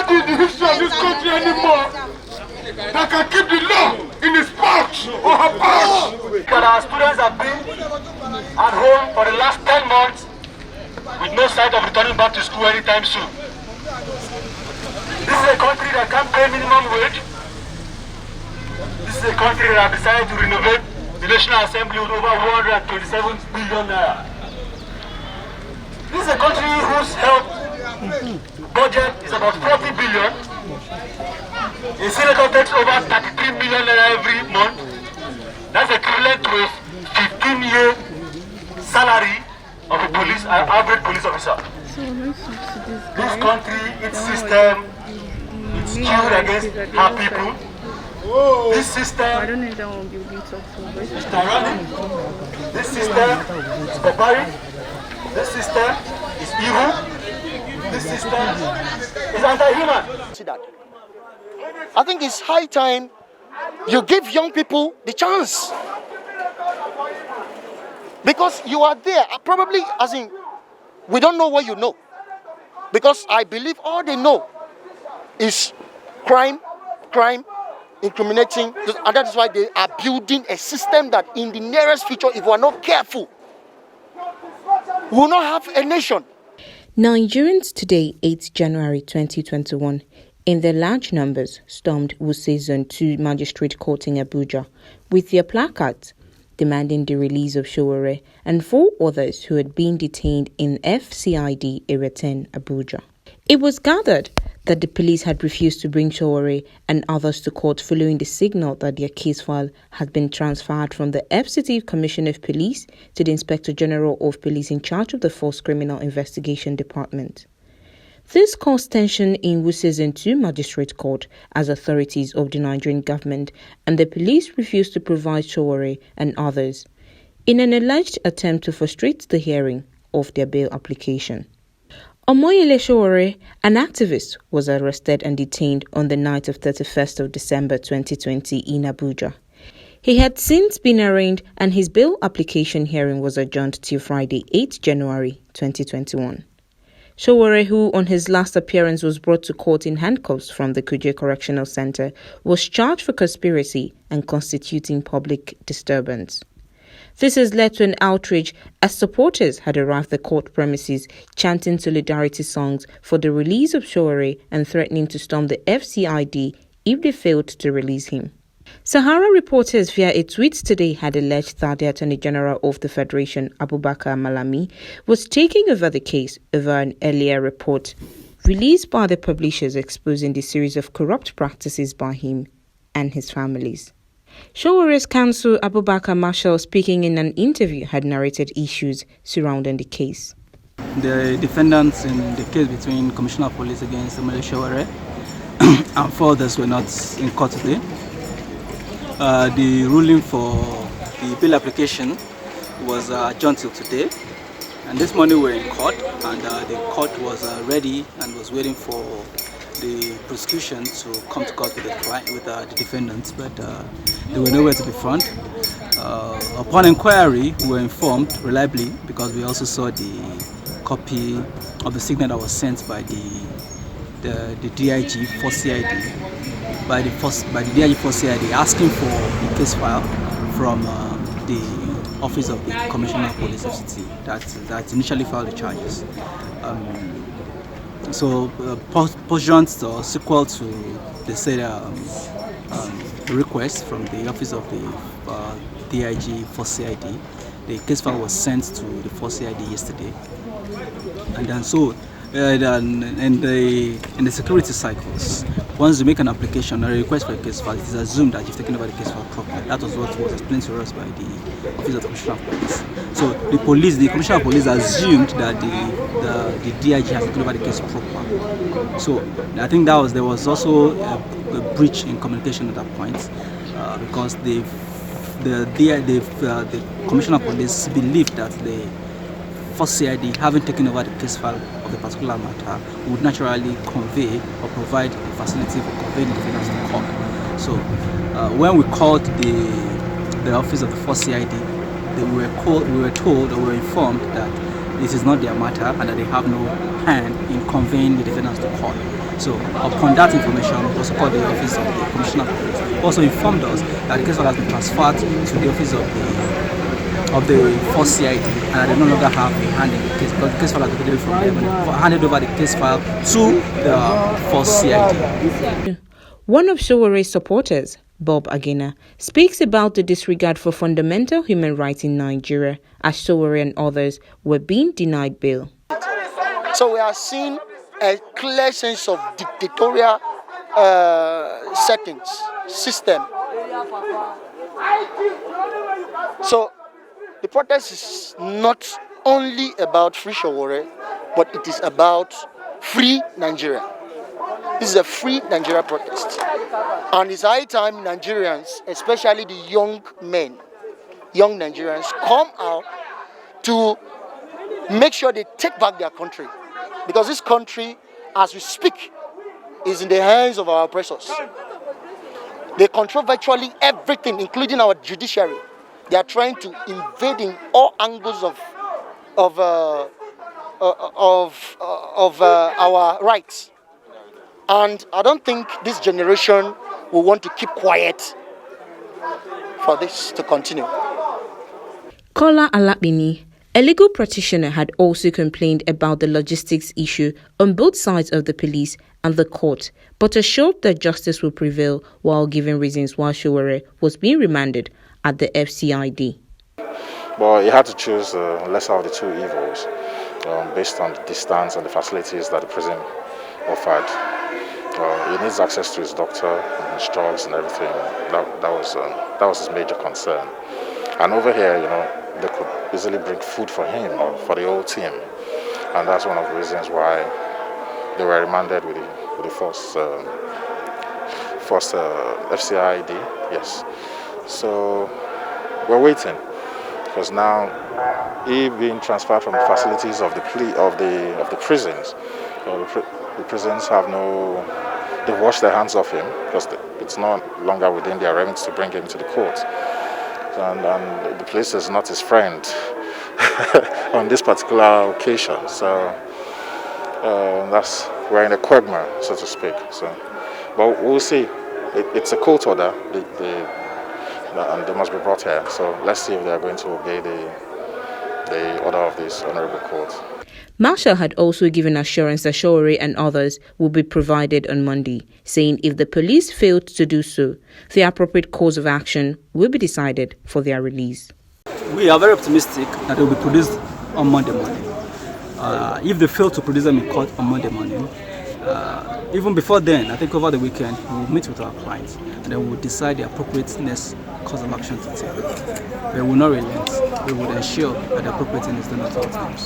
nobody in the history of this country anymore that can keep the law in his pouch or her pouch. But our students have been at home for the last 10 months with no sight of returning back to school anytime soon. This is a country that can't pay minimum wage. This is a country that has decided to renovate the National Assembly with over 127 billion naira. This is a country whose health budget is about 40 billion. A senator takes over 33 million naira every month. That's equivalent to a 15-year salary of a average police officer. This country, its system, it's skewed against our people. This system is tyrannic. This system is barbaric. This system is evil. This system is anti-human. I think it's high time you give young people the chance. Because you are there, probably as in, we don't know what you know. Because I believe all they know is crime, incriminating, and that is why they are building a system that in the nearest future, if we are not careful, we will not have a nation. Nigerians today, 8 January 2021, in their large numbers, stormed Wuse Zone 2 Magistrate Court in Abuja with their placards demanding the release of Sowore and 4 others who had been detained in FCID Area 10, Abuja. It was gathered that the police had refused to bring Sowore and others to court following the signal that their case file had been transferred from the FCID Commissioner of Police to the Inspector General of Police in charge of the Force Criminal Investigation Department. This caused tension in Wuse Zone 2 Magistrate Court as authorities of the Nigerian government and the police refused to provide Sowore and others in an alleged attempt to frustrate the hearing of their bail application. Omoyele Sowore, an activist, was arrested and detained on the night of 31st of December 2020 in Abuja. He had since been arraigned and his bail application hearing was adjourned till Friday, 8 January 2021. Sowore, who on his last appearance was brought to court in handcuffs from the Kuje Correctional Center, was charged for conspiracy and constituting public disturbance. This has led to an outrage as supporters had arrived at the court premises chanting solidarity songs for the release of Sowore and threatening to storm the FCID if they failed to release him. Sahara reporters via a tweet today had alleged that the Attorney General of the Federation, Abubakar Malami, was taking over the case over an earlier report released by the publishers exposing the series of corrupt practices by him and his families. Sowore's counsel, Abubakar Marshall, speaking in an interview, had narrated issues surrounding the case. The defendants in the case between Commissioner of Police against Omoyele Sowore and 4 others were not in court today. The ruling for the bail application was adjourned till today, and this morning we were in court, and the court was ready and was waiting for the prosecution to come to court with the defendants, but they were nowhere to be found. Upon inquiry, we were informed reliably, because we also saw the copy of the signal that was sent by the DIG for CID, by the DIG for CID, asking for the case file from the Office of the Commissioner of Police FCT that initially filed the charges. So, pursuant or sequel to the said request from the Office of the DIG for CID, the case file was sent to the 4CID yesterday, and then so in the security cycles, once you make an application or a request for a case file, it is assumed that you've taken over the case file properly. That was what was explained to us by the Office of the Commissioner of Police. So the Commissioner of Police assumed that the DIG has taken over the case properly. So I think there was also a breach in communication at that point, because the Commissioner of Police believed that the first CID, having taken over the case file of the particular matter, would naturally convey or provide a facility for conveying the defendants to court. So when we called the office of the first CID, we were told, or we were informed that this is not their matter and that they have no hand in conveying the defendants to court. So upon that information, we also called the office of the Commissioner of Police. Also informed us that the case file has been transferred to the office of the FCID, and they no longer have a hand in the case because the case file has been taken from them and handed over the case file to the FCID. One of Sowore's supporters, Bob Agena, speaks about the disregard for fundamental human rights in Nigeria as Sowore and others were being denied bail. So we are seeing a clear sense of dictatorial system. So the protest is not only about free Sowore, but it is about free Nigeria. This is a free Nigeria protest. And it's high time Nigerians, especially the young Nigerians, come out to make sure they take back their country. Because this country, as we speak, is in the hands of our oppressors. They control virtually everything, including our judiciary. They are trying to invade in all angles of our rights. And I don't think this generation will want to keep quiet for this to continue. Kola Alapini, a legal practitioner, had also complained about the logistics issue on both sides of the police and the court, but assured that justice will prevail while giving reasons why Sowore was being remanded at the FCID. Well, he had to choose the lesser of the two evils based on the distance and the facilities that the prison offered. He needs access to his doctor and his drugs and everything. That was his major concern. And over here, they could easily bring food for him or for the whole team, and that's one of the reasons why they were remanded with the first FCID. Yes. So we're waiting because now he being transferred from the facilities of the prisons. The prisons have they've washed their hands off him because it's no longer within their remit to bring him to the court. And the police is not his friend on this particular occasion. So we're in a quagmire, so to speak. So, but we'll see. It's a court order, and they must be brought here. So let's see if they are going to obey the order of this honorable court. Marshall had also given assurance that Sowore and others will be provided on Monday, saying if the police failed to do so, the appropriate course of action will be decided for their release. We are very optimistic that they will be produced on Monday morning. If they fail to produce them in court on Monday morning, even before then, I think over the weekend, we will meet with our clients and then we will decide the appropriateness course of action to take. We will not relent. We will ensure that the appropriate thing is done at all times.